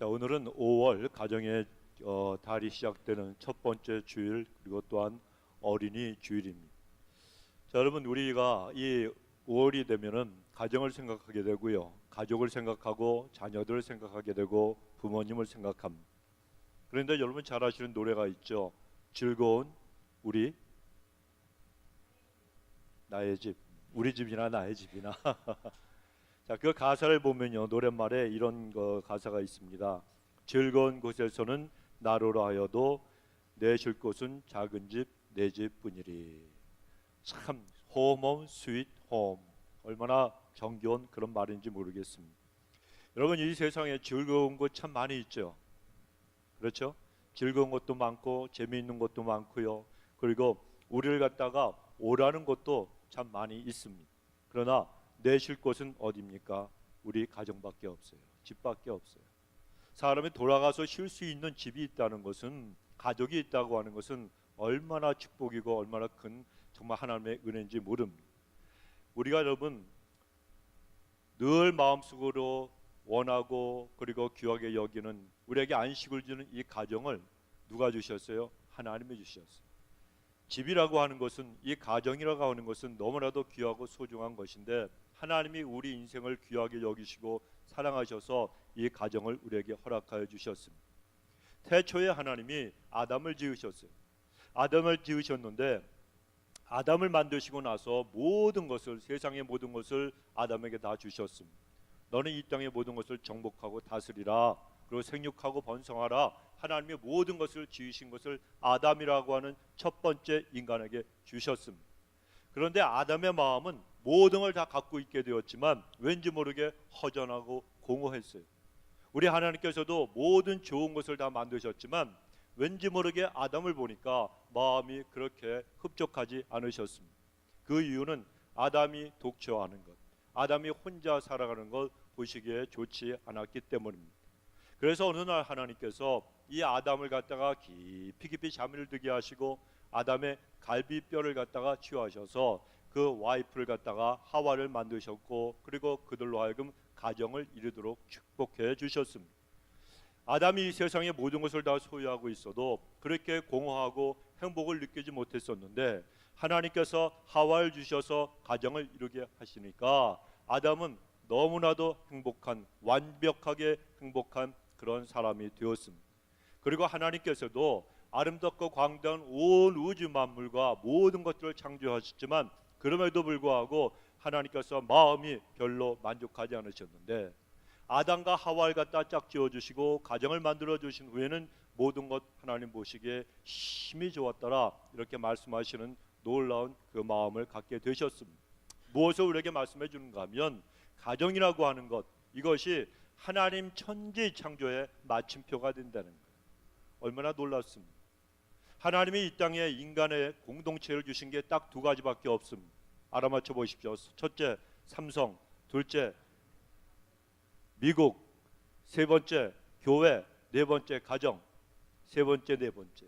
자, 오늘은 5월 가정의 달이 시작되는 첫 번째 주일, 그리고 또한 어린이 주일입니다. 자, 여러분, 우리가 이 5월이 되면은 가정을 생각하게 되고요, 가족을 생각하고 자녀들을 생각하게 되고 부모님을 생각합니다. 그런데 여러분 잘 아시는 노래가 있죠. 즐거운 우리 나의 집, 우리 집이나 나의 집이나. 자, 그 가사를 보면요, 노랫말에 이런 가사가 있습니다. 즐거운 곳에서는 나로라 하여도 내 쉴 곳은 작은 집, 내 집뿐이리. 참 홈 스윗 홈, 얼마나 정겨운 그런 말인지 모르겠습니다. 여러분, 이 세상에 즐거운 곳 참 많이 있죠. 그렇죠? 즐거운 것도 많고 재미있는 것도 많고요, 그리고 우리를 갖다가 오라는 것도 참 많이 있습니다. 그러나 내 쉴 곳은 어디입니까? 우리 가정밖에 없어요. 집밖에 없어요. 사람이 돌아가서 쉴 수 있는 집이 있다는 것은, 가족이 있다고 하는 것은 얼마나 축복이고 얼마나 큰 정말 하나님의 은혜인지 모릅니다. 우리가 여러분 늘 마음속으로 원하고 그리고 귀하게 여기는, 우리에게 안식을 주는 이 가정을 누가 주셨어요? 하나님이 주셨어요. 집이라고 하는 것은, 이 가정이라고 하는 것은 너무나도 귀하고 소중한 것인데, 하나님이 우리 인생을 귀하게 여기시고 사랑하셔서 이 가정을 우리에게 허락하여 주셨습니다. 태초에 하나님이 아담을 지으셨어요. 아담을 지으셨는데, 아담을 만드시고 나서 모든 것을, 세상의 모든 것을 아담에게 다 주셨습니다. 너는 이 땅의 모든 것을 정복하고 다스리라, 그리고 생육하고 번성하라. 하나님의 모든 것을 지으신 것을 아담이라고 하는 첫 번째 인간에게 주셨습니다. 그런데 아담의 마음은 모든 걸 다 갖고 있게 되었지만 왠지 모르게 허전하고 공허했어요. 우리 하나님께서도 모든 좋은 것을 다 만드셨지만 왠지 모르게 아담을 보니까 마음이 그렇게 흡족하지 않으셨습니다. 그 이유는 아담이 독처하는 것, 아담이 혼자 살아가는 것 보시기에 좋지 않았기 때문입니다. 그래서 어느 날 하나님께서 이 아담을 갖다가 깊이 잠을 들게 하시고 아담의 갈비뼈를 갖다가 취하셔서 그 와이프를 갖다가 하와를 만드셨고, 그리고 그들로 하여금 가정을 이루도록 축복해 주셨습니다. 아담이 이 세상의 모든 것을 다 소유하고 있어도 그렇게 공허하고 행복을 느끼지 못했었는데, 하나님께서 하와를 주셔서 가정을 이루게 하시니까 아담은 너무나도 행복한, 완벽하게 행복한 그런 사람이 되었습니다. 그리고 하나님께서도 아름답고 광대한 온 우주 만물과 모든 것들을 창조하셨지만, 그럼에도 불구하고 하나님께서 마음이 별로 만족하지 않으셨는데, 아담과 하와를 갖다 짝 지어주시고 가정을 만들어 주신 후에는 모든 것 하나님 보시기에 심히 좋았더라, 이렇게 말씀하시는 놀라운 그 마음을 갖게 되셨습니다. 무엇을 우리에게 말씀해 주는가 하면, 가정이라고 하는 것, 이것이 하나님 천지 창조의 마침표가 된다는 거예요. 얼마나 놀랍습니다. 하나님이 이 땅에 인간의 공동체를 주신 게 딱 두 가지밖에 없습니다. 알아맞혀 보십시오. 첫째 삼성, 둘째 미국, 세 번째 교회, 네 번째 가정, 세 번째 네 번째.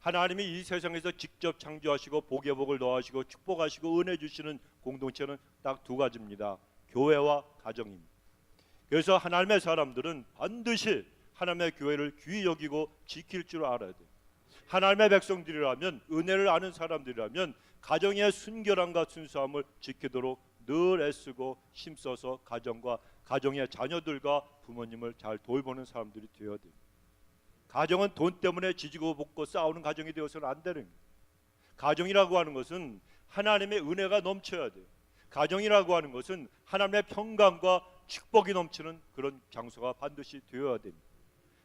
하나님이 이 세상에서 직접 창조하시고 복의 복을 더하시고 축복하시고 은혜 주시는 공동체는 딱 두 가지입니다. 교회와 가정입니다. 그래서 하나님의 사람들은 반드시 하나님의 교회를 귀히 여기고 지킬 줄 알아야 돼요. 하나님의 백성들이라면, 은혜를 아는 사람들이라면 가정의 순결함과 순수함을 지키도록 늘 애쓰고 힘써서 가정과 가정의 자녀들과 부모님을 잘 돌보는 사람들이 되어야 돼요. 가정은 돈 때문에 지지고 볶고 싸우는 가정이 되어서는 안 되는 거예요. 가정이라고 하는 것은 하나님의 은혜가 넘쳐야 돼요. 가정이라고 하는 것은 하나님의 평강과 축복이 넘치는 그런 장소가 반드시 되어야 됩니다.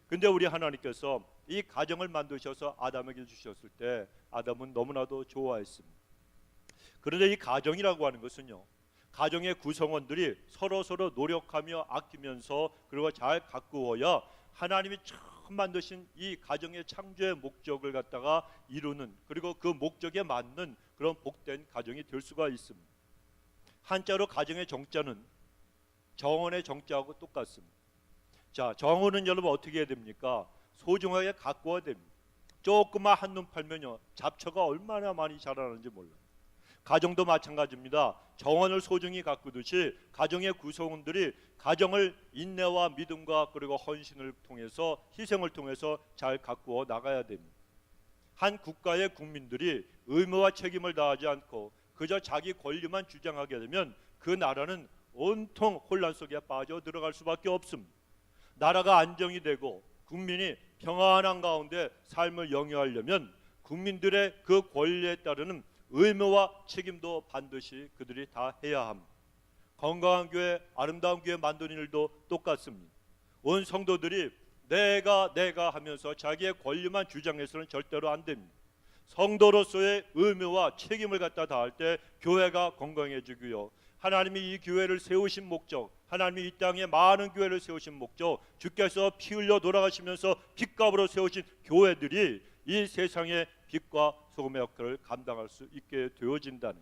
근데 우리 하나님께서 이 가정을 만드셔서 아담에게 주셨을 때 아담은 너무나도 좋아했습니다. 그런데 이 가정이라고 하는 것은요, 가정의 구성원들이 서로 노력하며 아끼면서 그리고 잘 가꾸어야 하나님이 처음 만드신 이 가정의 창조의 목적을 갖다가 이루는, 그리고 그 목적에 맞는 그런 복된 가정이 될 수가 있습니다. 한자로 가정의 정자는 정원의 정자하고 똑같습니다. 자, 정원은 여러분 어떻게 해야 됩니까? 소중하게 가꾸어야 됩니다. 조그만 한눈 팔면요, 잡초가 얼마나 많이 자라는지 몰라요. 가정도 마찬가지입니다. 정원을 소중히 가꾸듯이 가정의 구성원들이 가정을 인내와 믿음과 그리고 헌신을 통해서 희생을 통해서 잘 가꾸어 나가야 됩니다. 한 국가의 국민들이 의무와 책임을 다하지 않고 그저 자기 권리만 주장하게 되면 그 나라는 온통 혼란 속에 빠져 들어갈 수밖에 없습니다. 나라가 안정이 되고 국민이 평안한 가운데 삶을 영위하려면 국민들의 그 권리에 따르는 의무와 책임도 반드시 그들이 다 해야 합니다. 건강한 교회, 아름다운 교회 만드는 일도 똑같습니다. 온 성도들이 내가 하면서 자기의 권리만 주장해서는 절대로 안 됩니다. 성도로서의 의무와 책임을 갖다 다할 때 교회가 건강해지고요. 하나님이 이 교회를 세우신 목적, 하나님이 이 땅에 많은 교회를 세우신 목적, 주께서 피 흘려 돌아가시면서 핏값으로 세우신 교회들이 이 세상의 빛과 소금의 역할을 감당할 수 있게 되어진다는,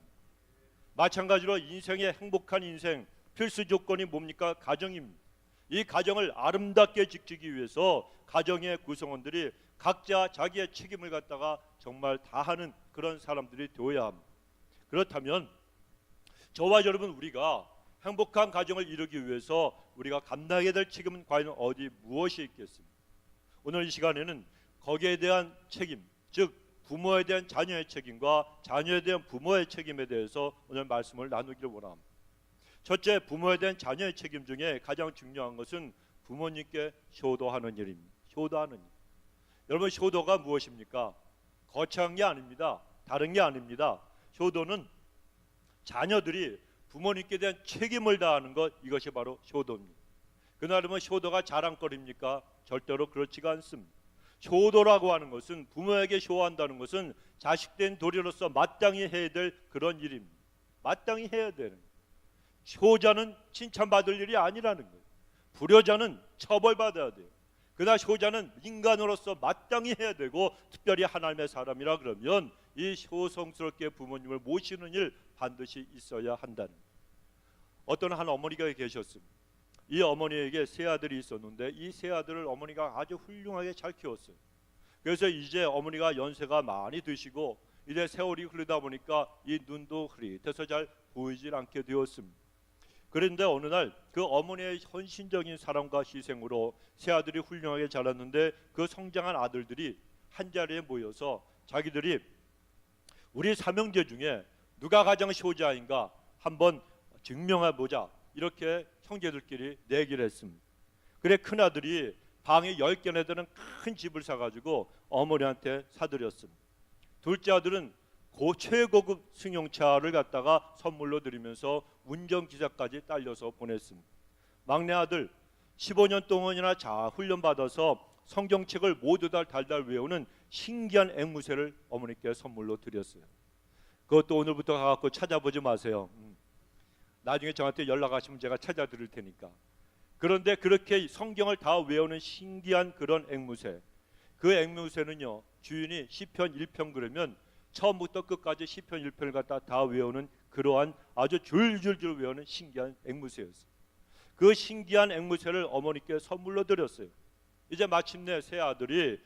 마찬가지로 인생의 행복한 인생 필수 조건이 뭡니까? 가정입니다. 이 가정을 아름답게 지키기 위해서 가정의 구성원들이 각자 자기의 책임을 갖다가 정말 다하는 그런 사람들이 되어야 합니다. 그렇다면 저와 여러분, 우리가 행복한 가정을 이루기 위해서 우리가 감당해야 될 책임은 과연 무엇이 있겠습니까? 오늘 이 시간에는 거기에 대한 책임, 즉 부모에 대한 자녀의 책임과 자녀에 대한 부모의 책임에 대해서 오늘 말씀을 나누기를 원합니다. 첫째, 부모에 대한 자녀의 책임 중에 가장 중요한 것은 부모님께 효도하는 일입니다. 효도하는 일. 여러분, 효도가 무엇입니까? 거창한 게 아닙니다. 다른 게 아닙니다. 효도는 자녀들이 부모님께 대한 책임을 다하는 것, 이것이 바로 효도입니다. 그날이면 효도가 자랑거리입니까? 절대로 그렇지가 않습니다. 효도라고 하는 것은, 부모에게 효한다는 것은 자식된 도리로서 마땅히 해야 될 그런 일입니다. 마땅히 해야 되는 거예요. 효자는 칭찬받을 일이 아니라는 거예요. 불효자는 처벌받아야 돼요. 그러나 효자는 인간으로서 마땅히 해야 되고, 특별히 하나님의 사람이라 그러면 이 효성스럽게 부모님을 모시는 일 반드시 있어야 한다는 거예요. 어떤 한 어머니가 계셨습니다. 이 어머니에게 세 아들이 있었는데 이 세 아들을 어머니가 아주 훌륭하게 잘 키웠어요. 그래서 이제 어머니가 연세가 많이 드시고 이제 세월이 흐르다 보니까 이 눈도 흐릿해서 잘 보이질 않게 되었습니다. 그런데 어느 날 그 어머니의 헌신적인 사랑과 희생으로 세 아들이 훌륭하게 자랐는데, 그 성장한 아들들이 한 자리에 모여서 자기들이 우리 삼형제 중에 누가 가장 효자인가 한번 증명해보자, 이렇게 형제들끼리 내기를 했습니다. 그래 큰아들이 방에 10개나 되는 큰 집을 사가지고 어머니한테 사드렸습니다. 둘째 아들은 최고급 승용차를 갖다가 선물로 드리면서 운전기사까지 딸려서 보냈습니다. 막내 아들 15년 동안이나 훈련받아서 성경책을 모두 다 달달 외우는 신기한 앵무새를 어머니께 선물로 드렸어요. 그것도 오늘부터 가갖고 찾아보지 마세요. 나중에 저한테 연락하시면 제가 찾아드릴 테니까. 그런데 그렇게 성경을 다 외우는 신기한 그런 앵무새, 그 앵무새는요, 주인이 시편 1편 그러면 처음부터 끝까지 시편 1편을 갖다 다 외우는 그러한 아주 줄줄줄 외우는 신기한 앵무새였어요. 그 신기한 앵무새를 어머니께 선물로 드렸어요. 이제 마침내 세 아들이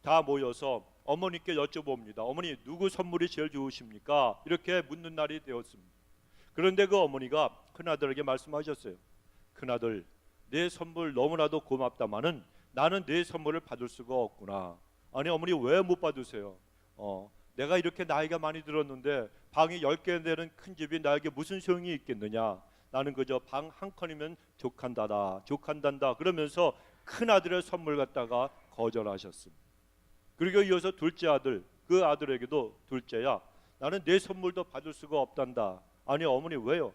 다 모여서 어머니께 여쭤봅니다. 어머니, 누구 선물이 제일 좋으십니까? 이렇게 묻는 날이 되었습니다. 그런데 그 어머니가 큰아들에게 말씀하셨어요. 큰아들, 내 선물 너무나도 고맙다마는 나는 내 선물을 받을 수가 없구나. 아니 어머니, 왜 못 받으세요? 내가 이렇게 나이가 많이 들었는데 방이 10개 되는 큰 집이 나에게 무슨 소용이 있겠느냐. 나는 그저 방 한 칸이면 족한단다 그러면서 큰아들의 선물 갖다가 거절하셨습니다. 그리고 이어서 둘째 아들, 그 아들에게도 둘째야, 나는 내 선물도 받을 수가 없단다. 아니 어머니, 왜요?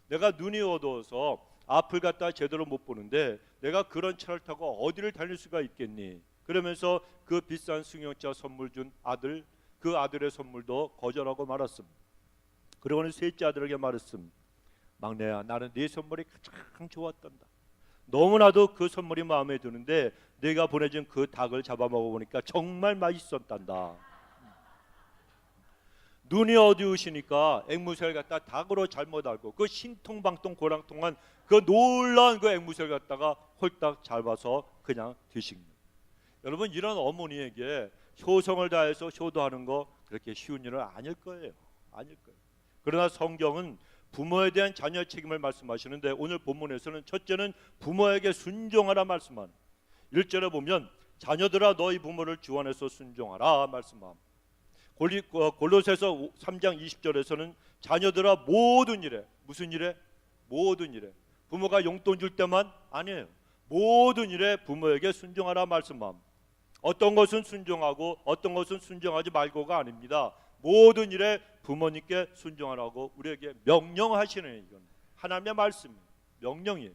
내가 눈이 어두워서 앞을 갖다 제대로 못 보는데 내가 그런 차를 타고 어디를 다닐 수가 있겠니? 그러면서 그 비싼 승용차 선물 준 아들, 그 아들의 선물도 거절하고 말았습니다. 그러고는 셋째 아들에게 말했습니다. 막내야, 나는 네 선물이 가장 좋았단다. 너무나도 그 선물이 마음에 드는데 내가 보내준 그 닭을 잡아먹어 보니까 정말 맛있었단다. 눈이 어두우시니까 앵무새를 갖다 닭으로 잘못 알고 그 신통방통 고랑통한 그 놀라운 그 앵무새를 갖다가 홀딱 잡아서 그냥 드신 거예요. 여러분, 이런 어머니에게 효성을 다해서 효도하는 거 그렇게 쉬운 일은 아닐 거예요. 그러나 성경은 부모에 대한 자녀의 책임을 말씀하시는데 오늘 본문에서는 첫째는 부모에게 순종하라 말씀하는 1절에 보면 자녀들아 너희 부모를 주 안에서 순종하라 말씀합니다. 골로새서 3장 20절에서는 자녀들아 모든 일에 무슨 일에? 모든 일에 부모가 용돈 줄 때만 아니에요. 모든 일에 부모에게 순종하라 말씀합니다. 어떤 것은 순종하고 어떤 것은 순종하지 말고가 아닙니다. 모든 일에 부모님께 순종하라고 우리에게 명령하시는 이건 하나님의 말씀이에요. 명령이에요.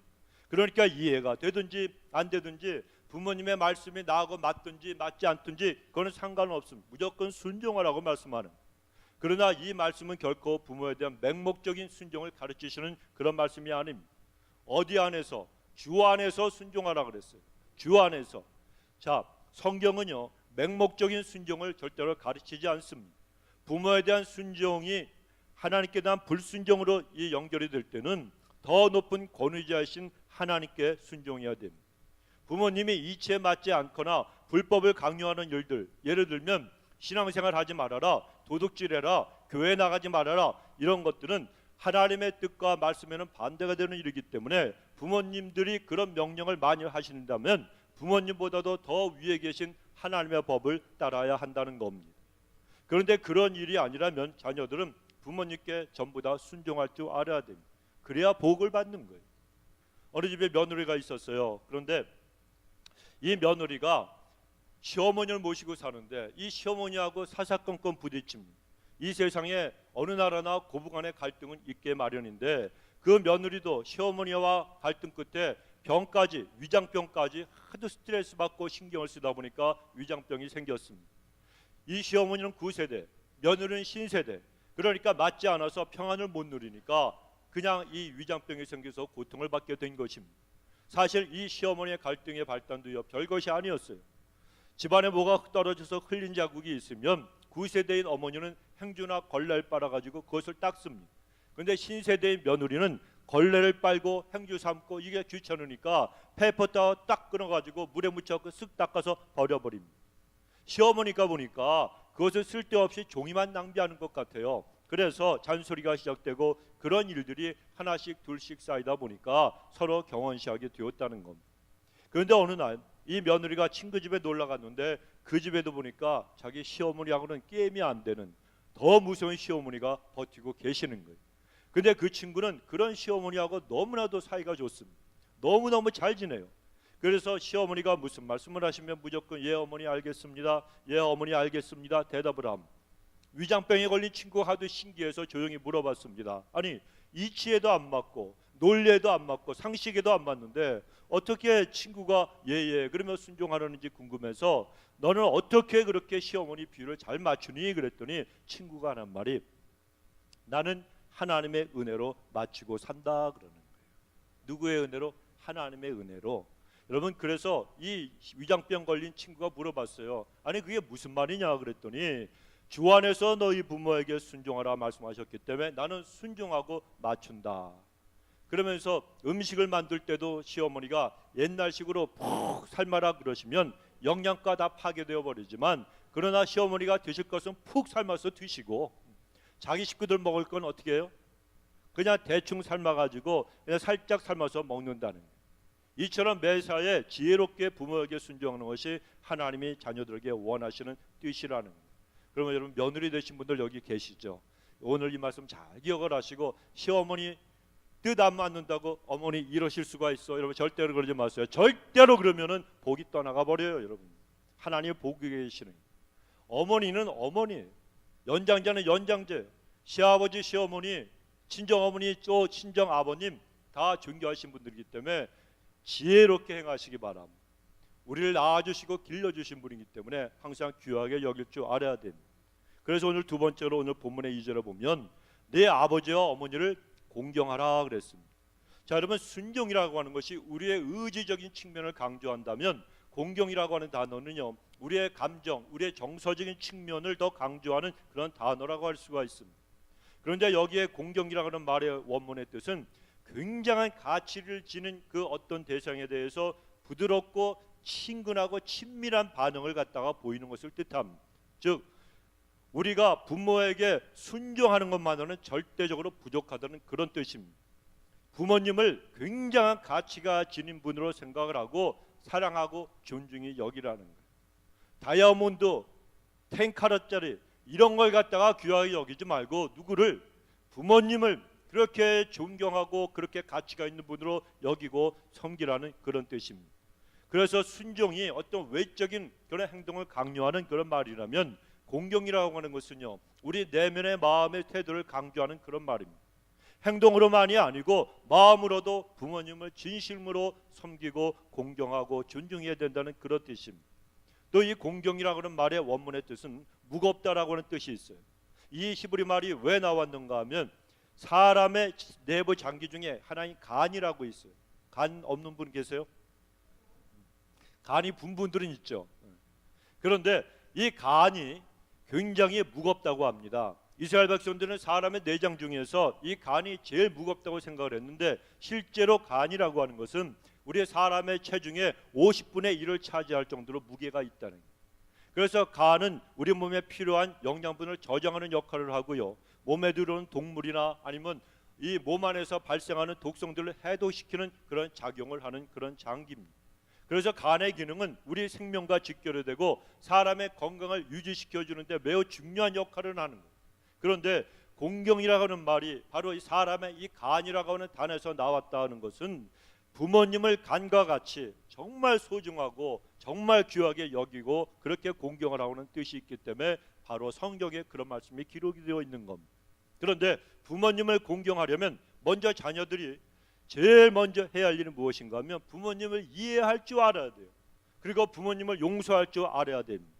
그러니까 이해가 되든지 안 되든지 부모님의 말씀이 나하고 맞든지 맞지 않든지 그거는 상관없습니다. 무조건 순종하라고 말씀하는. 그러나 이 말씀은 결코 부모에 대한 맹목적인 순종을 가르치시는 그런 말씀이 아닙니다. 어디 안에서? 주 안에서 순종하라 그랬어요. 주 안에서. 자, 성경은요 맹목적인 순종을 절대로 가르치지 않습니다. 부모에 대한 순종이 하나님께 대한 불순종으로 이 연결이 될 때는 더 높은 권위자이신 하나님께 순종해야 됩니다. 부모님이 이치에 맞지 않거나 불법을 강요하는 일들, 예를 들면 신앙생활 하지 말아라, 도둑질해라, 교회 나가지 말아라, 이런 것들은 하나님의 뜻과 말씀에는 반대가 되는 일이기 때문에 부모님들이 그런 명령을 많이 하신다면 부모님보다도 더 위에 계신 하나님의 법을 따라야 한다는 겁니다. 그런데 그런 일이 아니라면 자녀들은 부모님께 전부 다 순종할 줄 알아야 됩니다. 그래야 복을 받는 거예요. 어느 집에 며느리가 있었어요. 그런데 이 며느리가 시어머니를 모시고 사는데 이 시어머니하고 사사건건 부딪힙니다. 이 세상에 어느 나라나 고부간의 갈등은 있게 마련인데 그 며느리도 시어머니와 갈등 끝에 병까지, 위장병까지 하도 스트레스 받고 신경을 쓰다 보니까 위장병이 생겼습니다. 이 시어머니는 9세대, 며느리는 신세대. 그러니까 맞지 않아서 평안을 못 누리니까 그냥 이 위장병이 생겨서 고통을 받게 된 것입니다. 사실 이 시어머니의 갈등의 발단도요 별것이 아니었어요. 집안에 뭐가 떨어져서 흘린 자국이 있으면 9세대인 어머니는 행주나 걸레를 빨아가지고 그것을 닦습니다. 그런데 신세대인 며느리는 걸레를 빨고 행주 삶고 이게 귀찮으니까 페퍼다 딱 끊어가지고 물에 묻혀서 쓱 닦아서 버려버립니다. 시어머니가 보니까 그것을 쓸데없이 종이만 낭비하는 것 같아요. 그래서 잔소리가 시작되고 그런 일들이 하나씩 둘씩 쌓이다 보니까 서로 경원시하게 되었다는 겁니다. 그런데 어느 날 이 며느리가 친구 집에 놀러 갔는데 그 집에도 보니까 자기 시어머니하고는 게임이 안 되는 더 무서운 시어머니가 버티고 계시는 거예요. 근데 그 친구는 그런 시어머니하고 너무나도 사이가 좋습니다. 너무너무 잘 지내요. 그래서 시어머니가 무슨 말씀을 하시면 무조건 예 어머니 알겠습니다, 예 어머니 알겠습니다 대답을 함. 위장병에 걸린 친구가 하도 신기해서 조용히 물어봤습니다. 아니 이치에도 안 맞고 논리에도 안 맞고 상식에도 안 맞는데 어떻게 친구가 예예 그러며 순종하려는지 궁금해서 너는 어떻게 그렇게 시어머니 비율을 잘 맞추니 그랬더니 친구가 하는 말이 나는 하나님의 은혜로 맞추고 산다 그러는 거예요. 누구의 은혜로? 하나님의 은혜로. 여러분 그래서 이 위장병 걸린 친구가 물어봤어요. 아니 그게 무슨 말이냐 그랬더니 주 안에서 너희 부모에게 순종하라 말씀하셨기 때문에 나는 순종하고 맞춘다. 그러면서 음식을 만들 때도 시어머니가 옛날식으로 푹 삶아라 그러시면 영양가 다 파괴되어 버리지만 그러나 시어머니가 드실 것은 푹 삶아서 드시고 자기 식구들 먹을 건 어떻게 해요? 그냥 대충 삶아가지고 그냥 살짝 삶아서 먹는다는 거예요. 이처럼 매사에 지혜롭게 부모에게 순종하는 것이 하나님이 자녀들에게 원하시는 뜻이라는 거예요. 그러면 여러분 며느리 되신 분들 여기 계시죠? 오늘 이 말씀 잘 기억을 하시고 시어머니 뜻 안 맞는다고 어머니 이러실 수가 있어. 여러분 절대로 그러지 마세요. 절대로 그러면은 복이 떠나가 버려요. 여러분 하나님의 복이 계시는 어머니는 어머니, 연장자는 연장제, 시아버지 시어머니, 친정어머니 또 친정아버님 다 존경하신 분들이기 때문에 지혜롭게 행하시기 바랍니다. 우리를 낳아주시고 길러주신 분이기 때문에 항상 귀하게 여길 줄 알아야 됩니다. 그래서 오늘 두 번째로 오늘 본문의 2절에 보면 내 아버지와 어머니를 공경하라 그랬습니다. 자 여러분 순종이라고 하는 것이 우리의 의지적인 측면을 강조한다면 공경이라고 하는 단어는요 우리의 감정, 우리의 정서적인 측면을 더 강조하는 그런 단어라고 할 수가 있습니다. 그런데 여기에 공경이라고 하는 말의 원문의 뜻은 굉장한 가치를 지닌 그 어떤 대상에 대해서 부드럽고 친근하고 친밀한 반응을 갖다가 보이는 것을 뜻합니다. 즉 우리가 부모에게 순종하는 것만으로는 절대적으로 부족하다는 그런 뜻입니다. 부모님을 굉장한 가치가 지닌 분으로 생각을 하고 사랑하고 존중히 여기라는 거예요. 다이아몬드, 10카rat짜리 이런 걸 갖다가 귀하게 여기지 말고 누구를, 부모님을 그렇게 존경하고 그렇게 가치가 있는 분으로 여기고 섬기라는 그런 뜻입니다. 그래서 순종이 어떤 외적인 그런 행동을 강요하는 그런 말이라면, 공경이라고 하는 것은요, 우리 내면의 마음의 태도를 강조하는 그런 말입니다. 행동으로만이 아니고 마음으로도 부모님을 진심으로 섬기고 공경하고 존중해야 된다는 그런 뜻입니다. 또 이 공경이라고 하는 말의 원문의 뜻은 무겁다라고 하는 뜻이 있어요. 이 히브리 말이 왜 나왔는가 하면, 사람의 내부 장기 중에 하나인 간이라고 있어요. 간 없는 분 계세요? 간이 분 분들은 있죠. 그런데 이 간이 굉장히 무겁다고 합니다. 이스라엘 백성들은 사람의 내장 중에서 이 간이 제일 무겁다고 생각을 했는데, 실제로 간이라고 하는 것은 우리 사람의 체중의 50분의 1을 차지할 정도로 무게가 있다는 거예요. 그래서 간은 우리 몸에 필요한 영양분을 저장하는 역할을 하고요, 몸에 들어오는 동물이나 아니면 이 몸 안에서 발생하는 독성들을 해독시키는 그런 작용을 하는 그런 장기입니다. 그래서 간의 기능은 우리 생명과 직결되고 사람의 건강을 유지시켜 주는데 매우 중요한 역할을 하는 거예요. 그런데 공경이라고 하는 말이 바로 이 사람의 이 간이라고 하는 단에서 나왔다는 것은, 부모님을 간과 같이 정말 소중하고 정말 귀하게 여기고 그렇게 공경을 하는 뜻이 있기 때문에 바로 성경에 그런 말씀이 기록이 되어 있는 겁니다. 그런데 부모님을 공경하려면 먼저 자녀들이 제일 먼저 해야 할 일은 무엇인가 하면, 부모님을 이해할 줄 알아야 돼요. 그리고 부모님을 용서할 줄 알아야 됩니다.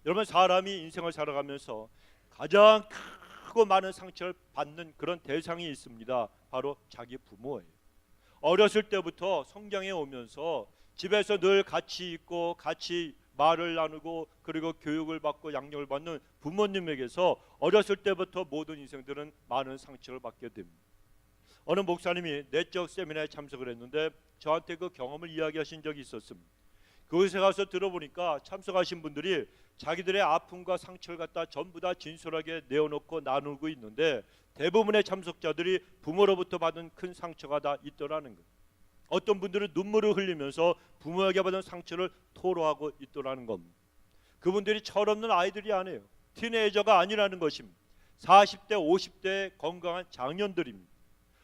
여러분, 사람이 인생을 살아가면서 가장 크고 많은 상처를 받는 그런 대상이 있습니다. 바로 자기 부모예요. 어렸을 때부터 성장해 오면서 집에서 늘 같이 있고 같이 말을 나누고 그리고 교육을 받고 양육을 받는 부모님에게서 어렸을 때부터 모든 인생들은 많은 상처를 받게 됩니다. 어느 목사님이 내적 세미나에 참석을 했는데 저한테 그 경험을 이야기하신 적이 있었습니다. 그곳에 가서 들어보니까 참석하신 분들이 자기들의 아픔과 상처를 갖다 전부 다 진솔하게 내어놓고 나누고 있는데, 대부분의 참석자들이 부모로부터 받은 큰 상처가 다 있더라는 거예요. 어떤 분들은 눈물을 흘리면서 부모에게 받은 상처를 토로하고 있더라는 겁니다. 그분들이 철없는 아이들이 아니에요. 티네이저가 아니라는 것입니다. 40대 50대의 건강한 장년들입니다.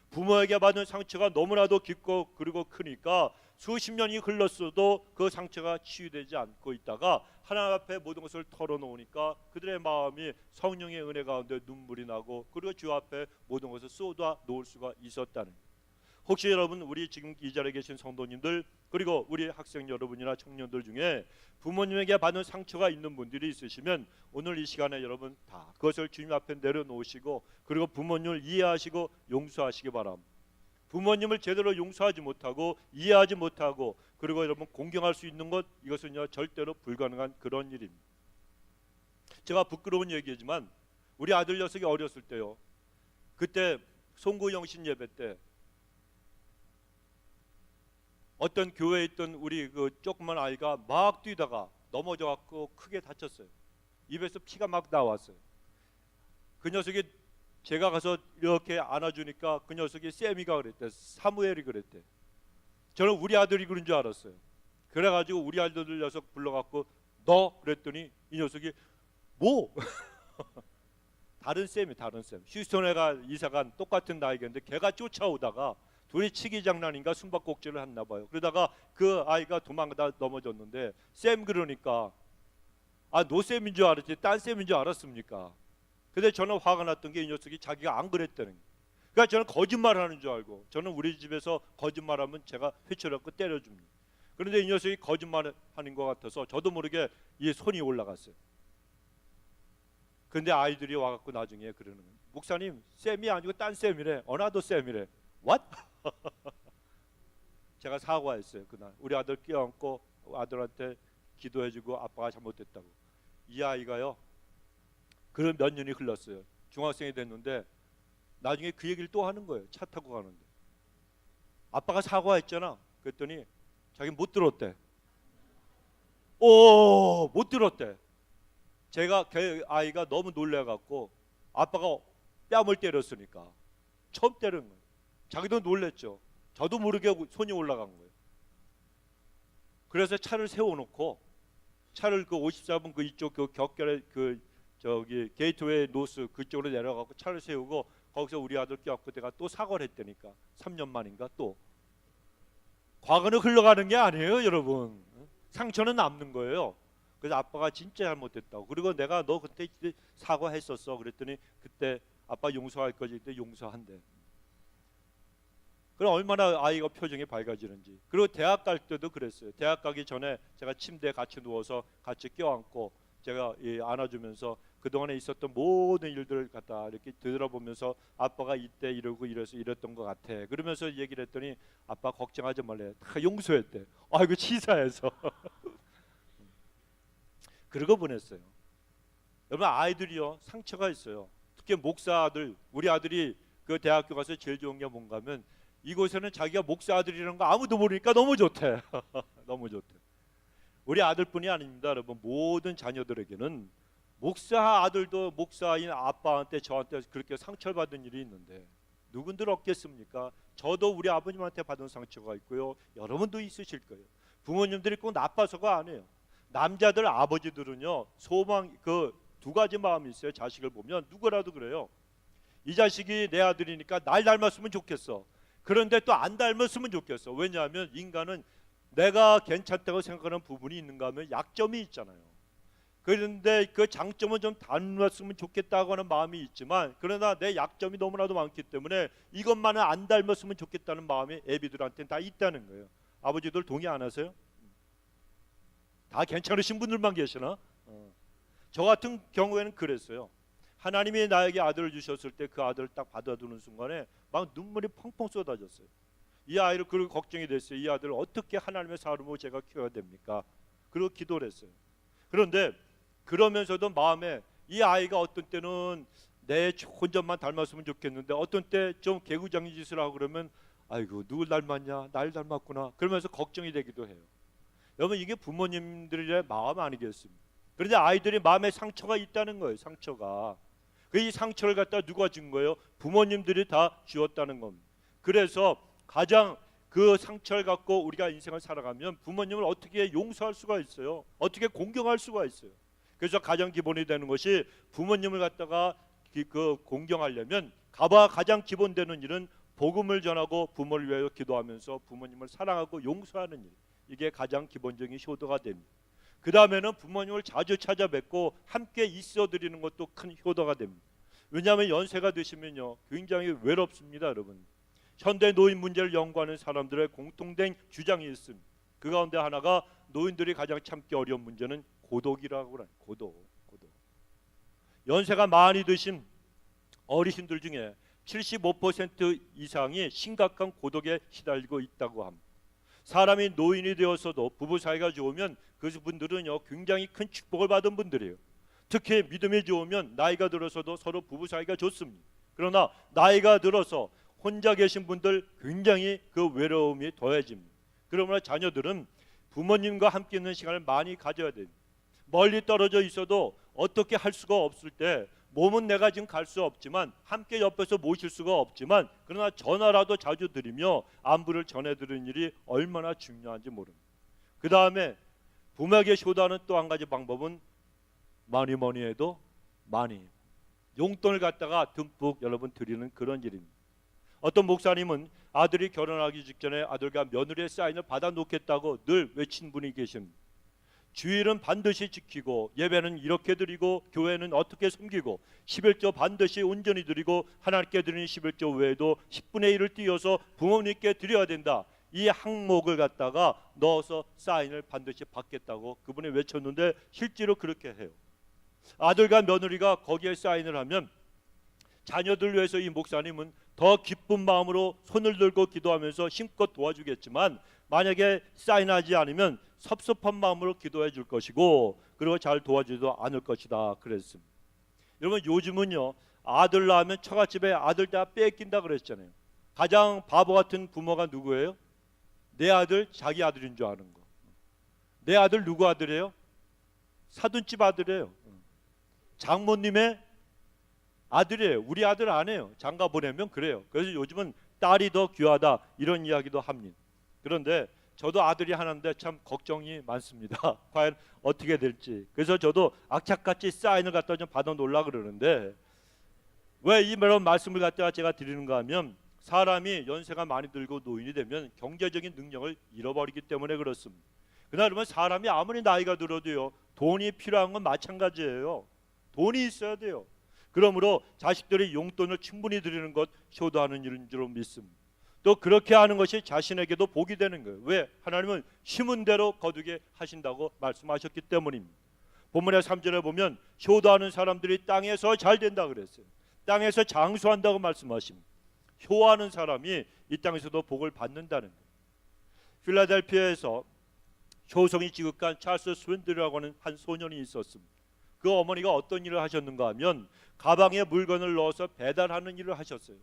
부모에게 받은 상처가 너무나도 깊고 그리고 크니까 수십 년이 흘렀어도 그 상처가 치유되지 않고 있다가 하나님 앞에 모든 것을 털어놓으니까 그들의 마음이 성령의 은혜 가운데 눈물이 나고, 그리고 주 앞에 모든 것을 쏟아 놓을 수가 있었다는 거예요. 혹시 여러분, 우리 지금 이 자리에 계신 성도님들, 그리고 우리 학생 여러분이나 청년들 중에 부모님에게 받은 상처가 있는 분들이 있으시면, 오늘 이 시간에 여러분 다 그것을 주님 앞에 내려놓으시고 그리고 부모님을 이해하시고 용서하시기 바랍니다. 부모님을 제대로 용서하지 못하고 이해하지 못하고 그리고 여러분 공경할 수 있는 것, 이것은요 절대로 불가능한 그런 일입니다. 제가 부끄러운 얘기지만 우리 아들 녀석이 어렸을 때요, 그때 송구 영신 예배 때 어떤 교회에 있던 우리 그 조그만 아이가 막 뛰다가 넘어져 갖고 크게 다쳤어요. 입에서 피가 막 나왔어요. 그 녀석이, 제가 가서 이렇게 안아주니까 그 녀석이 쌤이가 그랬대, 사무엘이 그랬대. 저는 우리 아들이 그런 줄 알았어요. 그래가지고 우리 아들 녀석 불러갖고 너 그랬더니 이 녀석이 뭐 다른 쌤이, 다른 쌤, 휴스턴에가 이사간 똑같은 나이겠는데 걔가 쫓아오다가 둘이 치기 장난인가 숨바꼭질을 했나 봐요. 그러다가 그 아이가 도망가다 넘어졌는데, 쌤 그러니까 노 쌤인 줄 알았지 딴 쌤인 줄 알았습니까? 근데 저는 화가 났던 게 이 녀석이 자기가 안 그랬다는 거예요. 그러니까 저는 거짓말하는 줄 알고, 저는 우리 집에서 거짓말하면 제가 회초리갖고 때려줍니다. 그런데 이 녀석이 거짓말하는 것 같아서 저도 모르게 이 손이 올라갔어요. 근데 아이들이 와갖고 나중에 그러는 거예요. 목사님, 쌤이 아니고 딴 쌤이래. 어나더 쌤이래. What? 제가 사과했어요. 그날 우리 아들 껴안고 아들한테 기도해주고 아빠가 잘못됐다고. 이 아이가요, 그런 몇 년이 흘렀어요. 중학생이 됐는데 나중에 그 얘기를 또 하는 거예요. 차 타고 가는데 아빠가 사과했잖아. 그랬더니 자기 못 들었대. 못 들었대. 제가 그 아이가 너무 놀래갖고 아빠가 뺨을 때렸으니까 처음 때린 거예요. 자기도 놀랬죠. 저도 모르게 손이 올라간 거예요. 그래서 차를 세워놓고 차를 그 54번 그 이쪽 그 격결에 그 저기 게이트웨이 노스 그쪽으로 내려가고 차를 세우고 거기서 우리 아들 껴안고 내가 또 사과를 했다니까. 3년 만인가 또. 과거는 흘러가는 게 아니에요, 여러분. 상처는 남는 거예요. 그래서 아빠가 진짜 잘못했다고. 그리고 내가 너 그때 사과했었어. 그랬더니 그때 아빠 용서할 거지. 그때 용서한대. 그럼 얼마나 아이가 표정이 밝아지는지. 그리고 대학 갈 때도 그랬어요. 대학 가기 전에 제가 침대에 같이 누워서 같이 껴안고 제가 안아주면서 그동안에 있었던 모든 일들을 갖다 이렇게 되돌아보면서 아빠가 이때 이러고 이래서 이랬던 것 같아. 그러면서 얘기를 했더니 아빠 걱정하지 말래. 다 용서했대. 아이고 치사해서. 그러고 보냈어요. 여러분 아이들이요 상처가 있어요. 특히 목사 아들, 우리 아들이 그 대학교 가서 제일 좋은 게 뭔가 하면 이곳에는 자기가 목사 아들이라는 거 아무도 모르니까 너무 좋대. 너무 좋대. 우리 아들뿐이 아닙니다. 여러분 모든 자녀들에게는 목사 아들도 목사인 아빠한테 저한테 그렇게 상처를 받은 일이 있는데 누군들 없겠습니까? 저도 우리 아버님한테 받은 상처가 있고요. 여러분도 있으실 거예요. 부모님들이 꼭 나빠서가 아니에요. 남자들 아버지들은요 소망 그 두 가지 마음이 있어요. 자식을 보면 누구라도 그래요. 이 자식이 내 아들이니까 날 닮았으면 좋겠어. 그런데 또 안 닮았으면 좋겠어. 왜냐하면 인간은 내가 괜찮다고 생각하는 부분이 있는가 하면 약점이 있잖아요. 그런데 그 장점은 좀 닮았으면 좋겠다고 하는 마음이 있지만 그러나 내 약점이 너무나도 많기 때문에 이것만은 안 닮았으면 좋겠다는 마음이 애비들한테는 다 있다는 거예요. 아버지들 동의 안 하세요? 다 괜찮으신 분들만 계시나? 저 같은 경우에는 그랬어요. 하나님이 나에게 아들을 주셨을 때 그 아들을 딱 받아두는 순간에 막 눈물이 펑펑 쏟아졌어요. 이 아이를 그리고 걱정이 됐어요. 이 아들을 어떻게 하나님의 사람으로 제가 키워야 됩니까? 그리고 기도를 했어요. 그런데 그러면서도 마음에 이 아이가 어떤 때는 내 혼자만 닮았으면 좋겠는데 어떤 때 좀 개구장이 짓을 하고 그러면 아이고 누굴 닮았냐 날 닮았구나 그러면서 걱정이 되기도 해요. 여러분 이게 부모님들의 마음 아니겠습니까? 그런데 아이들이 마음에 상처가 있다는 거예요. 상처가. 이 상처를 갖다 누가 준 거예요? 부모님들이 다 주었다는 겁니다. 그래서 가장 그 상처를 갖고 우리가 인생을 살아가면 부모님을 어떻게 용서할 수가 있어요? 어떻게 공경할 수가 있어요? 그래서 가장 기본이 되는 것이 부모님을 갖다가 그 공경하려면 가장 기본 되는 일은 복음을 전하고 부모를 위하여 기도하면서 부모님을 사랑하고 용서하는 일. 이게 가장 기본적인 효도가 됩니다. 그 다음에는 부모님을 자주 찾아뵙고 함께 있어드리는 것도 큰 효도가 됩니다. 왜냐하면 연세가 되시면요 굉장히 외롭습니다. 여러분 현대 노인 문제를 연구하는 사람들의 공통된 주장이 있습니다. 그 가운데 하나가 노인들이 가장 참기 어려운 문제는 고독이라고 해요. 고독. 연세가 많이 드신 어르신들 중에 75% 이상이 심각한 고독에 시달리고 있다고 합니다. 사람이 노인이 되어서도 부부 사이가 좋으면 그분들은요 굉장히 큰 축복을 받은 분들이에요. 특히 믿음이 좋으면 나이가 들어서도 서로 부부 사이가 좋습니다. 그러나 나이가 들어서 혼자 계신 분들 굉장히 그 외로움이 더해집니다. 그러므로 자녀들은 부모님과 함께 있는 시간을 많이 가져야 됩니다. 멀리 떨어져 있어도 어떻게 할 수가 없을 때 몸은 내가 지금 갈 수 없지만 함께 옆에서 모실 수가 없지만 그러나 전화라도 자주 드리며 안부를 전해드리는 일이 얼마나 중요한지 모릅니다. 그 다음에 부모에게 효도하는 또 한 가지 방법은 뭐니 해도 많이 용돈을 갖다가 듬뿍 여러분 드리는 그런 일입니다. 어떤 목사님은 아들이 결혼하기 직전에 아들과 며느리의 사인을 받아 놓겠다고 늘 외친 분이 계십니다. 주일은 반드시 지키고 예배는 이렇게 드리고 교회는 어떻게 섬기고 11조 반드시 온전히 드리고 하나님께 드리는 11조 외에도 10분의 1을 띄어서 부모님께 드려야 된다. 이 항목을 갖다가 넣어서 사인을 반드시 받겠다고 그분이 외쳤는데 실제로 그렇게 해요. 아들과 며느리가 거기에 사인을 하면 자녀들 위해서 이 목사님은 더 기쁜 마음으로 손을 들고 기도하면서 힘껏 도와주겠지만 만약에 사인하지 않으면 섭섭한 마음으로 기도해 줄 것이고 그리고 잘 도와주지도 않을 것이다 그랬습니다. 여러분 요즘은요 아들 낳으면 처갓집에 아들 다 뺏긴다 그랬잖아요. 가장 바보 같은 부모가 누구예요? 내 아들 자기 아들인 줄 아는 거. 내 아들 누구 아들이에요? 사돈집 아들이에요. 장모님의 아들이에요. 우리 아들 아니에요. 장가 보내면 그래요. 그래서 요즘은 딸이 더 귀하다 이런 이야기도 합니다. 그런데 저도 아들이 하나인데 참 걱정이 많습니다. 과연 어떻게 될지. 그래서 저도 악착같이 사인을 갖다 좀 받아 놓으려 그러는데, 왜 이런 말씀을 갖다가 제가 드리는가 하면, 사람이 연세가 많이 들고 노인이 되면 경제적인 능력을 잃어버리기 때문에 그렇습니다. 그러면 사람이 아무리 나이가 들어도요, 돈이 필요한 건 마찬가지예요. 돈이 있어야 돼요. 그러므로 자식들이 용돈을 충분히 드리는 것 효도하는 일인 줄 믿습니다. 또 그렇게 하는 것이 자신에게도 복이 되는 거예요. 왜? 하나님은 심은 대로 거두게 하신다고 말씀하셨기 때문입니다. 본문의 3절에 보면 효도하는 사람들이 땅에서 잘 된다 그랬어요. 땅에서 장수한다고 말씀하십니다. 효하는 사람이 이 땅에서도 복을 받는다는 거예요. 필라델피아에서 효성이 지극한 찰스 스윈들이라고 하는 한 소년이 있었습니다. 그 어머니가 어떤 일을 하셨는가 하면 가방에 물건을 넣어서 배달하는 일을 하셨어요.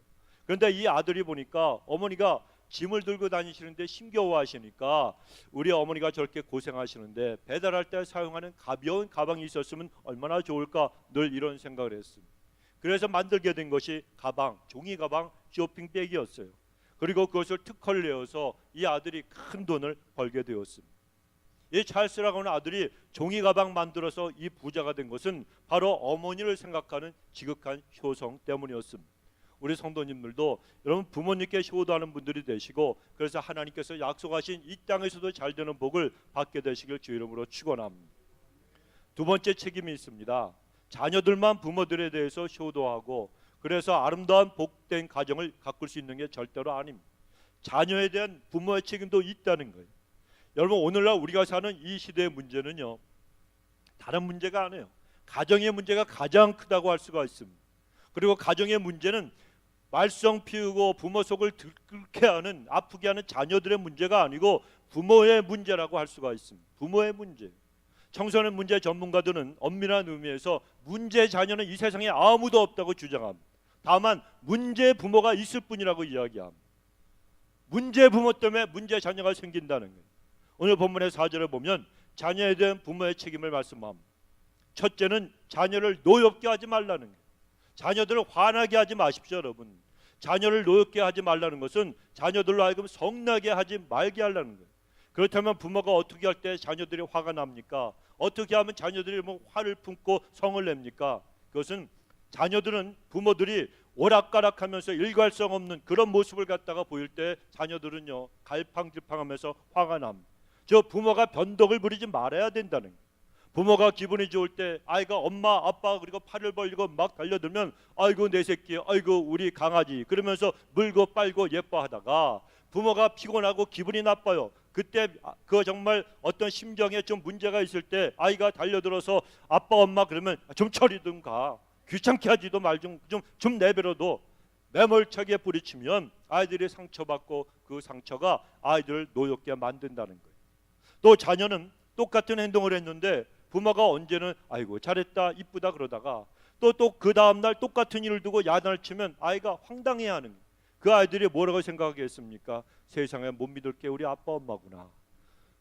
그런데 이 아들이 보니까 어머니가 짐을 들고 다니시는데 힘겨워하시니까, 우리 어머니가 저렇게 고생하시는데 배달할 때 사용하는 가벼운 가방이 있었으면 얼마나 좋을까, 늘 이런 생각을 했습니다. 그래서 만들게 된 것이 가방, 종이 가방 쇼핑백이었어요. 그리고 그것을 특허를 내어서 이 아들이 큰 돈을 벌게 되었습니다. 이 찰스라고 하는 아들이 종이 가방 만들어서 이 부자가 된 것은 바로 어머니를 생각하는 지극한 효성 때문이었습니다. 우리 성도님들도 여러분 부모님께 효도하는 분들이 되시고, 그래서 하나님께서 약속하신 이 땅에서도 잘 되는 복을 받게 되시길 주 이름으로 축원합니다. 두 번째 책임이 있습니다. 자녀들만 부모들에 대해서 효도하고, 그래서 아름다운 복된 가정을 가꿀 수 있는 게 절대로 아닙니다. 자녀에 대한 부모의 책임도 있다는 거예요. 여러분 오늘날 우리가 사는 이 시대의 문제는요, 다른 문제가 아니에요. 가정의 문제가 가장 크다고 할 수가 있습니다. 그리고 가정의 문제는 말썽 피우고 부모 속을 들끓게 하는, 아프게 하는 자녀들의 문제가 아니고 부모의 문제라고 할 수가 있습니다. 부모의 문제. 청소년 문제 전문가들은 엄밀한 의미에서 문제 자녀는 이 세상에 아무도 없다고 주장합니다. 다만 문제 부모가 있을 뿐이라고 이야기합니다. 문제 부모 때문에 문제 자녀가 생긴다는 거예요. 오늘 본문의 4절에 보면 자녀에 대한 부모의 책임을 말씀합니다. 첫째는 자녀를 노엽게 하지 말라는 거예요. 자녀들을 화나게 하지 마십시오. 여러분, 자녀를 노엽게 하지 말라는 것은 자녀들로 하여금 성나게 하지 말게 하려는 거예요. 그렇다면 부모가 어떻게 할 때 자녀들이 화가 납니까? 어떻게 하면 자녀들이 화를 품고 성을 냅니까? 그것은 자녀들은 부모들이 오락가락하면서 일관성 없는 그런 모습을 갖다가 보일 때 자녀들은요 갈팡질팡하면서 화가 납니다. 저 부모가 변덕을 부리지 말아야 된다는 거예요. 부모가 기분이 좋을 때 아이가 엄마 아빠 그리고 팔을 벌리고 막 달려들면 아이고 내 새끼, 아이고 우리 강아지 그러면서 물고 빨고 예뻐하다가, 부모가 피곤하고 기분이 나빠요. 그때 그 정말 어떤 심정에 좀 문제가 있을 때 아이가 달려들어서 아빠 엄마 그러면 좀 처리든가, 귀찮게 하지도 말 좀 내버려도 매몰차게 부딪히면 아이들이 상처받고 그 상처가 아이들을 노엽게 만든다는 거예요. 또 자녀는 똑같은 행동을 했는데 부모가 언제는 아이고 잘했다 이쁘다 그러다가 또 그 다음날 똑같은 일을 두고 야단을 치면 아이가 황당해하는 거예요. 그 아이들이 뭐라고 생각하겠습니까? 세상에 못 믿을 게 우리 아빠 엄마구나.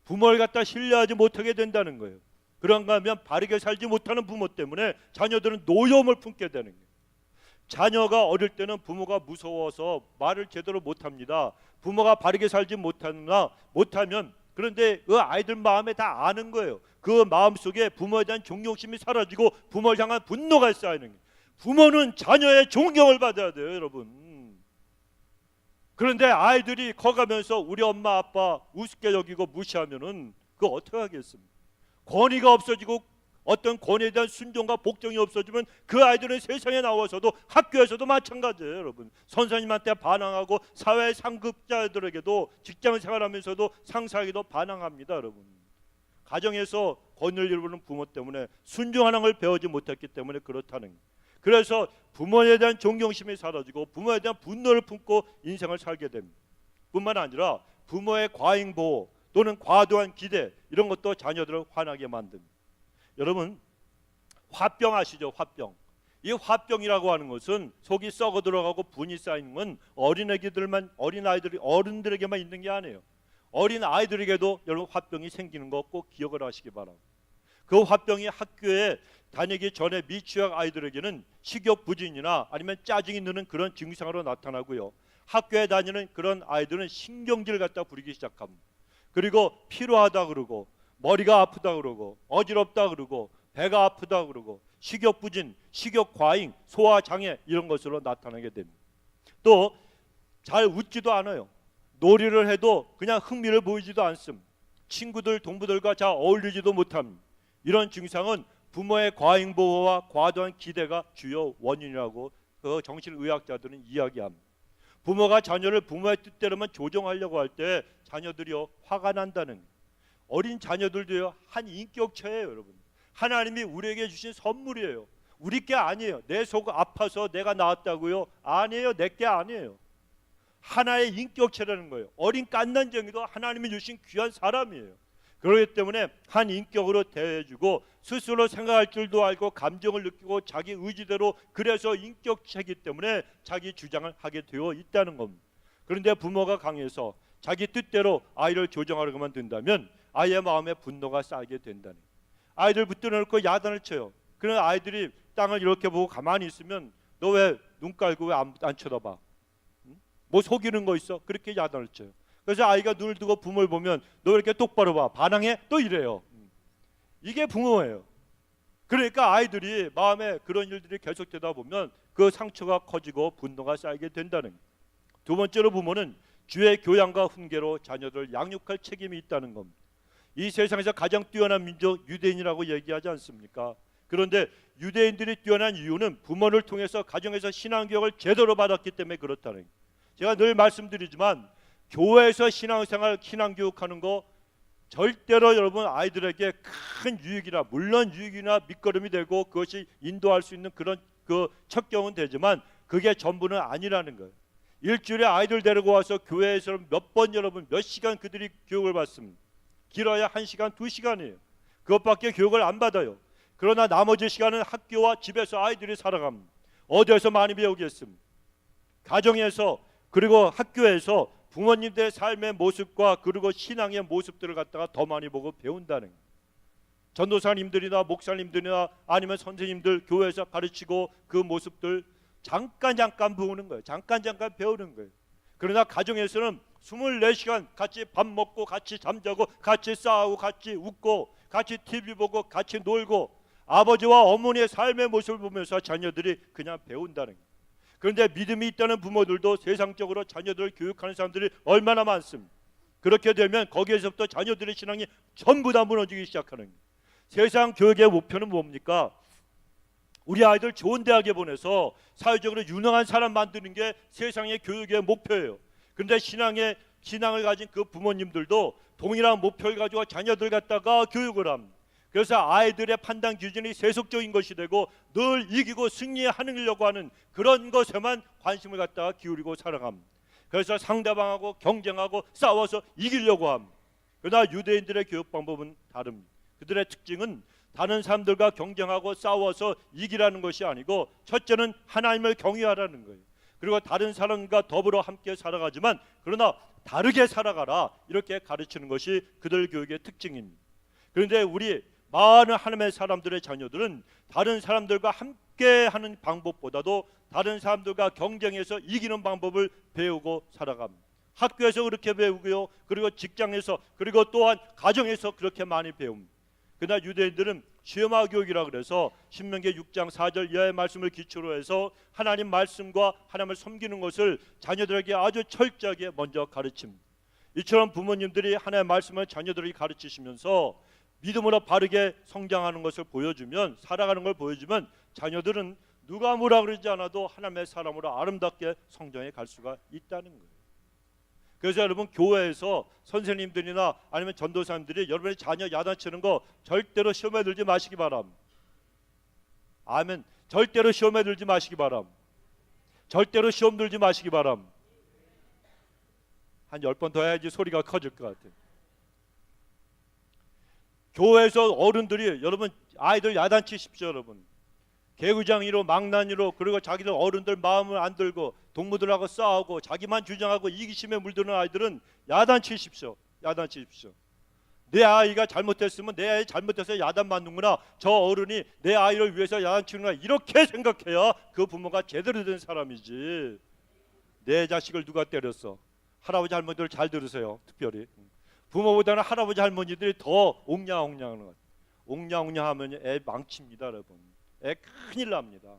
부모를 갖다 신뢰하지 못하게 된다는 거예요. 그런가 하면 바르게 살지 못하는 부모 때문에 자녀들은 노여움을 품게 되는 거예요. 자녀가 어릴 때는 부모가 무서워서 말을 제대로 못합니다. 부모가 바르게 살지 못하면 그런데 그 아이들 마음에 다 아는 거예요. 그 마음속에 부모에 대한 존경심이 사라지고 부모를 향한 분노가 쌓이는 거예요. 부모는 자녀의 존경을 받아야 돼요, 여러분. 그런데 아이들이 커가면서 우리 엄마 아빠 우습게 여기고 무시하면은 그거 어떻게 하겠습니까? 권위가 없어지고 어떤 권위에 대한 순종과 복종이 없어지면 그 아이들은 세상에 나와서도 학교에서도 마찬가지예요, 여러분. 선생님한테 반항하고 사회 상급자들에게도 직장 생활하면서도 상사에게도 반항합니다, 여러분. 가정에서 권위를 이루는 부모 때문에 순종하는 걸 배우지 못했기 때문에 그렇다는 거예요. 그래서 부모에 대한 존경심이 사라지고 부모에 대한 분노를 품고 인생을 살게 됩니다. 뿐만 아니라 부모의 과잉 보호 또는 과도한 기대, 이런 것도 자녀들을 화나게 만듭니다. 여러분 화병 아시죠? 화병. 이 화병이라고 하는 것은 속이 썩어 들어가고 분이 쌓이는 건 어른들에게만 있는 게 아니에요. 어린 아이들에게도 여러분 화병이 생기는 거 꼭 기억을 하시기 바랍니다. 그 화병이 학교에 다니기 전에 미취학 아이들에게는 식욕 부진이나 아니면 짜증이 느는 그런 증상으로 나타나고요. 학교에 다니는 그런 아이들은 신경질 갖다 부리기 시작합니다. 그리고 피로하다 그러고 머리가 아프다 그러고 어지럽다 그러고 배가 아프다 그러고 식욕 부진, 식욕 과잉, 소화 장애 이런 것으로 나타나게 됩니다. 또 잘 웃지도 않아요. 놀이를 해도 그냥 흥미를 보이지도 않습니다. 친구들, 동부들과 잘 어울리지도 못합니다. 이런 증상은 부모의 과잉 보호와 과도한 기대가 주요 원인이라고 그 정신의학자들은 이야기합니다. 부모가 자녀를 부모의 뜻대로만 조정하려고 할 때 자녀들이요 화가 난다는, 어린 자녀들도요 한 인격체예요. 여러분, 하나님이 우리에게 주신 선물이에요. 우리 게 아니에요. 내 속 아파서 내가 낳았다고요? 아니에요. 내 게 아니에요. 하나의 인격체라는 거예요. 어린 갓난쟁이도 하나님이 주신 귀한 사람이에요. 그렇기 때문에 한 인격으로 대해주고 스스로 생각할 줄도 알고 감정을 느끼고 자기 의지대로, 그래서 인격체이기 때문에 자기 주장을 하게 되어 있다는 겁니다. 그런데 부모가 강해서 자기 뜻대로 아이를 조정하려고만 든다면 아이의 마음에 분노가 쌓이게 된다는 거예요. 아이들 붙들어놓고 야단을 쳐요. 그런 아이들이 땅을 이렇게 보고 가만히 있으면 너 왜 눈 깔고 왜 안 쳐다봐? 뭐 속이는 거 있어? 그렇게 야단을 쳐요. 그래서 아이가 눈을 뜨고 부모를 보면 너 이렇게 똑바로 봐, 반항해? 또 이래요. 이게 부모예요. 그러니까 아이들이 마음에 그런 일들이 계속되다 보면 그 상처가 커지고 분노가 쌓이게 된다는 거예요. 두 번째로 부모는 주의 교양과 훈계로 자녀들을 양육할 책임이 있다는 겁니다. 이 세상에서 가장 뛰어난 민족 유대인이라고 얘기하지 않습니까? 그런데 유대인들이 뛰어난 이유는 부모를 통해서 가정에서 신앙교육을 제대로 받았기 때문에 그렇다는 거예요. 제가 늘 말씀드리지만 교회에서 신앙생활, 신앙교육하는 거 절대로 여러분 아이들에게 큰 유익이나, 물론 유익이나 밑거름이 되고 그것이 인도할 수 있는 그런 그 척경은 되지만 그게 전부는 아니라는 거예요. 일주일에 아이들 데리고 와서 교회에서 몇 번 여러분 몇 시간 그들이 교육을 받습니다. 길어야 1시간, 2시간이에요. 그것밖에 교육을 안 받아요. 그러나 나머지 시간은 학교와 집에서 아이들이 살아갑니다. 어디에서 많이 배우겠습니까? 가정에서, 그리고 학교에서 부모님들의 삶의 모습과 그리고 신앙의 모습들을 갖다가 더 많이 보고 배운다는 거예요. 전도사님들이나 목사님들이나 아니면 선생님들 교회에서 가르치고 그 모습들 잠깐 보는 거예요. 잠깐 배우는 거예요. 그러나 가정에서는 24시간 같이 밥 먹고 같이 잠자고 같이 싸우고 같이 웃고 같이 TV 보고 같이 놀고 아버지와 어머니의 삶의 모습을 보면서 자녀들이 그냥 배운다는 거예요. 그런데 믿음이 있다는 부모들도 세상적으로 자녀들을 교육하는 사람들이 얼마나 많습니다. 그렇게 되면 거기에서부터 자녀들의 신앙이 전부 다 무너지기 시작하는 거예요. 세상 교육의 목표는 뭡니까? 우리 아이들 좋은 대학에 보내서 사회적으로 유능한 사람 만드는 게 세상의 교육의 목표예요. 그런데 신앙을 가진 그 부모님들도 동일한 목표를 가지고 자녀들 갖다가 교육을 합니다. 그래서 아이들의 판단 기준이 세속적인 것이 되고 늘 이기고 승리하려고 하는 그런 것에만 관심을 갖다가 기울이고 살아갑니다. 그래서 상대방하고 경쟁하고 싸워서 이기려고 합니다. 그러나 유대인들의 교육 방법은 다릅니다. 그들의 특징은 다른 사람들과 경쟁하고 싸워서 이기라는 것이 아니고 첫째는 하나님을 경외하라는 거예요. 그리고 다른 사람과 더불어 함께 살아가지만 그러나 다르게 살아가라, 이렇게 가르치는 것이 그들 교육의 특징입니다. 그런데 우리 많은 하나님의 사람들의 자녀들은 다른 사람들과 함께하는 방법보다도 다른 사람들과 경쟁해서 이기는 방법을 배우고 살아갑니다. 학교에서 그렇게 배우고요, 그리고 직장에서, 그리고 또한 가정에서 그렇게 많이 배웁니다. 그러나 유대인들은 시험화 교육이라 그래서 신명기 6장 4절 이하의 말씀을 기초로 해서 하나님 말씀과 하나님을 섬기는 것을 자녀들에게 아주 철저하게 먼저 가르칩니다. 이처럼 부모님들이 하나님의 말씀을 자녀들에게 가르치시면서 믿음으로 바르게 성장하는 것을 보여주면, 살아가는 걸 보여주면 자녀들은 누가 뭐라 그러지 않아도 하나님의 사람으로 아름답게 성장해 갈 수가 있다는 거예요. 그래서 여러분 교회에서 선생님들이나 아니면 전도사님들이 여러분의 자녀 야단치는 거 절대로 시험에 들지 마시기 바랍니다. 아멘. 절대로 시험에 들지 마시기 바랍니다. 절대로 시험 들지 마시기 바랍니다. 한 10번 더 해야지 소리가 커질 것 같아요. 교회에서 어른들이 여러분 아이들 야단치십시오. 여러분 개구장이로 망나니로, 그리고 자기들 어른들 마음을 안 들고 동무들하고 싸우고 자기만 주장하고 이기심에 물드는 아이들은 야단치십시오. 야단치십시오. 내 아이가 잘못했으면 내 아이 잘못해서 야단 맞는구나, 저 어른이 내 아이를 위해서 야단치는구나, 이렇게 생각해야 그 부모가 제대로 된 사람이지. 내 자식을 누가 때렸어? 할아버지 할머니들 잘 들으세요. 특별히 부모보다는 할아버지 할머니들이 더 옹냐옹냐하는 것. 옹냐옹냐하면 애 망칩니다, 여러분. 애 큰일 납니다.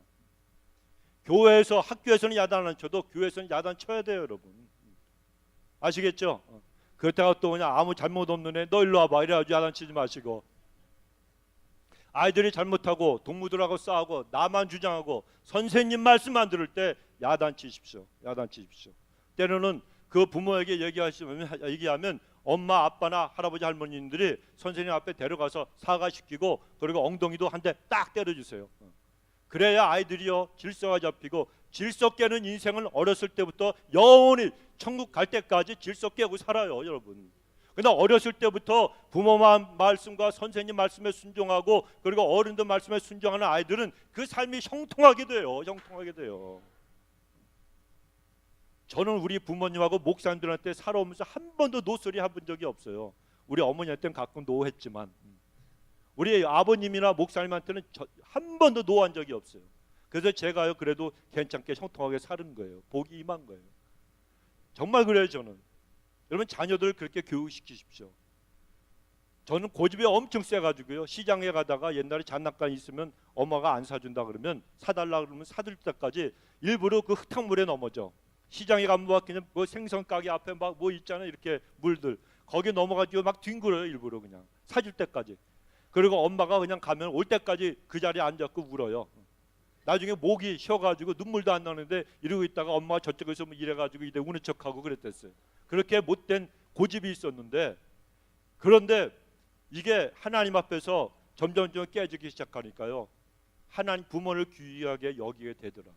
교회에서, 학교에서는 야단 안 쳐도 교회에서는 야단 쳐야 돼요, 여러분. 아시겠죠? 그렇다고 또 그냥 아무 잘못 없는 애 너 일로 와봐 이래가지고 야단 치지 마시고, 아이들이 잘못하고 동무들하고 싸우고 나만 주장하고 선생님 말씀 안 들을 때 야단 치십시오. 야단 치십시오. 때로는 그 부모에게 얘기하면 엄마 아빠나 할아버지 할머니들이 선생님 앞에 데려가서 사과시키고, 그리고 엉덩이도 한 대 딱 때려주세요. 그래야 아이들이요 질서가 잡히고, 질서 깨는 인생은 어렸을 때부터 영원히 천국 갈 때까지 질서 깨고 살아요, 여러분. 그러나 어렸을 때부터 부모 말씀과 선생님 말씀에 순종하고, 그리고 어른들 말씀에 순종하는 아이들은 그 삶이 형통하게 돼요. 형통하게 돼요. 저는 우리 부모님하고 목사님들한테 살아오면서 한 번도 노소리 해본 적이 없어요. 우리 어머니한테는 가끔 노했지만 우리 아버님이나 목사님한테는 한 번도 노한 적이 없어요. 그래서 제가요 그래도 괜찮게 형통하게 사는 거예요. 복이 임한 거예요. 정말 그래요. 저는 여러분 자녀들 그렇게 교육시키십시오. 저는 고집이 엄청 세가지고요, 시장에 가다가 옛날에 장난감 있으면 엄마가 안 사준다 그러면 사달라 그러면 사줄 때까지 일부러 그 흙탕물에 넘어져. 시장에 가면 막 그냥 뭐 생선 가게 앞에 막 뭐 있잖아요, 이렇게 물들, 거기 넘어가지고 막 뒹굴어요, 일부러 그냥 사줄 때까지. 그리고 엄마가 그냥 가면 올 때까지 그 자리에 앉아서 울어요. 나중에 목이 쉬어가지고 눈물도 안 나는데 이러고 있다가 엄마가 저쪽에서 뭐 이래가지고 이래 우는 척하고 그랬댔어요. 그렇게 못된 고집이 있었는데, 그런데 이게 하나님 앞에서 점점 깨지기 시작하니까요, 하나님 부모를 귀하게 여기게 되더라.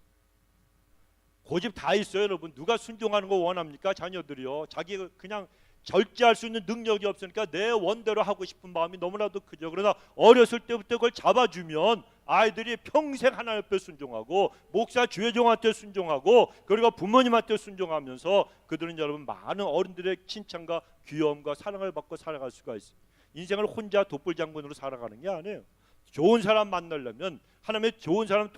고집 다 있어요, 여러분. 누가 순종하는 거 원합니까? 자녀들이요. 자기가 그냥 절제할 수 있는 능력이 없으니까 내 원대로 하고 싶은 마음이 너무나도 크죠. 그러나 어렸을 때부터 그걸 잡아주면 아이들이 평생 하나님 앞에 순종하고, 목사 주회종한테 순종하고, 그리고 부모님한테 순종하면서 그들은 여러분 많은 어른들의 칭찬과 귀여움과 사랑을 받고 살아갈 수가 있어요. 인생을 혼자 독불장군으로 살아가는 게 아니에요. 좋은 사람 만나려면, 하나님의 좋은 사람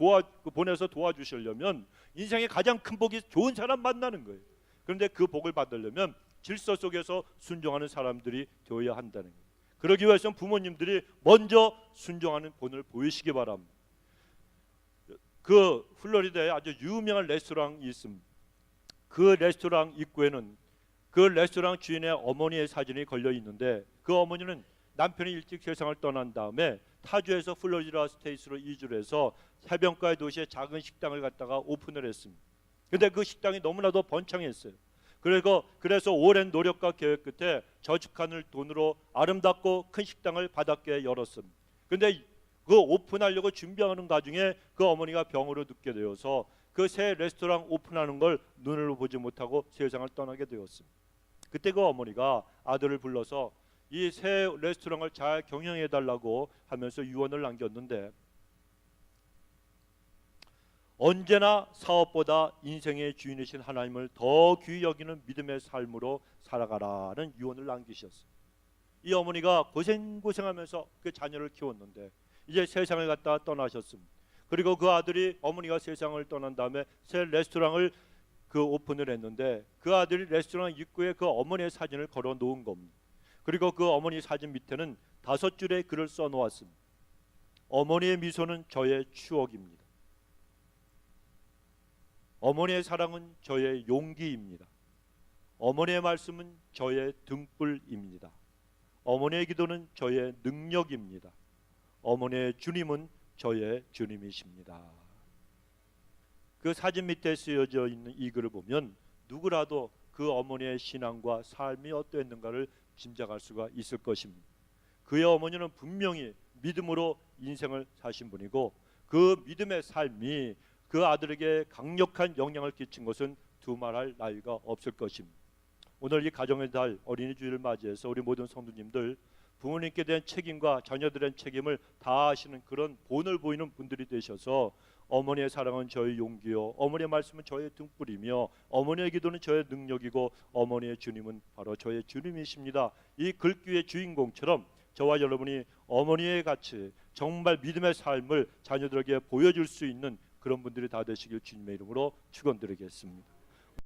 보내서 도와주시려면 인생의 가장 큰 복이 좋은 사람 만나는 거예요. 그런데 그 복을 받으려면 질서 속에서 순종하는 사람들이 되어야 한다는 거예요. 그러기 위해서는 부모님들이 먼저 순종하는 본을 보이시기 바랍니다. 그 플로리다에 아주 유명한 레스토랑이 있습니다. 그 레스토랑 입구에는 그 레스토랑 주인의 어머니의 사진이 걸려 있는데, 그 어머니는 남편이 일찍 세상을 떠난 다음에 타주에서 플로리다 스테이트로 이주를 해서 해변가의 도시에 작은 식당을 갖다가 오픈을 했습니다. 그런데 그 식당이 너무나도 번창했어요. 그래서 오랜 노력과 계획 끝에 저축한 돈으로 아름답고 큰 식당을 바닷가에 열었습니다. 그런데 그 오픈하려고 준비하는 과정에 그 어머니가 병으로 눕게 되어서 그 새 레스토랑 오픈하는 걸 눈으로 보지 못하고 세상을 떠나게 되었습니다. 그때 그 어머니가 아들을 불러서 이 새 레스토랑을 잘 경영해 달라고 하면서 유언을 남겼는데, 언제나 사업보다 인생의 주인이신 하나님을 더 귀히 여기는 믿음의 삶으로 살아가라는 유언을 남기셨어요. 이 어머니가 고생하면서 그 자녀를 키웠는데 이제 세상을 갖다 떠나셨습니다. 그리고 그 아들이, 어머니가 세상을 떠난 다음에 새 레스토랑을 오픈을 했는데, 그 아들이 레스토랑 입구에 그 어머니의 사진을 걸어 놓은 겁니다. 그리고 그 어머니 사진 밑에는 5줄의 글을 써 놓았습니다. 어머니의 미소는 저의 추억입니다. 어머니의 사랑은 저의 용기입니다. 어머니의 말씀은 저의 등불입니다. 어머니의 기도는 저의 능력입니다. 어머니의 주님은 저의 주님이십니다. 그 사진 밑에 쓰여져 있는 이 글을 보면 누구라도 그 어머니의 신앙과 삶이 어떠했는가를 짐작할 수가 있을 것입니다. 그의 어머니는 분명히 믿음으로 인생을 사신 분이고, 그 믿음의 삶이 그 아들에게 강력한 영향을 끼친 것은 두말할 나위가 없을 것입니다. 오늘 이 가정의 달 어린이 주일을 맞이해서 우리 모든 성도님들, 부모님께 대한 책임과 자녀들의 책임을 다하시는 그런 본을 보이는 분들이 되셔서 어머니의 사랑은 저의 용기요, 어머니의 말씀은 저의 등불이며 어머니의 기도는 저의 능력이고 어머니의 주님은 바로 저의 주님이십니다. 이 글귀의 주인공처럼 저와 여러분이 어머니의 가치, 정말 믿음의 삶을 자녀들에게 보여줄 수 있는 그런 분들이 다 되시길 주님의 이름으로 축원드리겠습니다.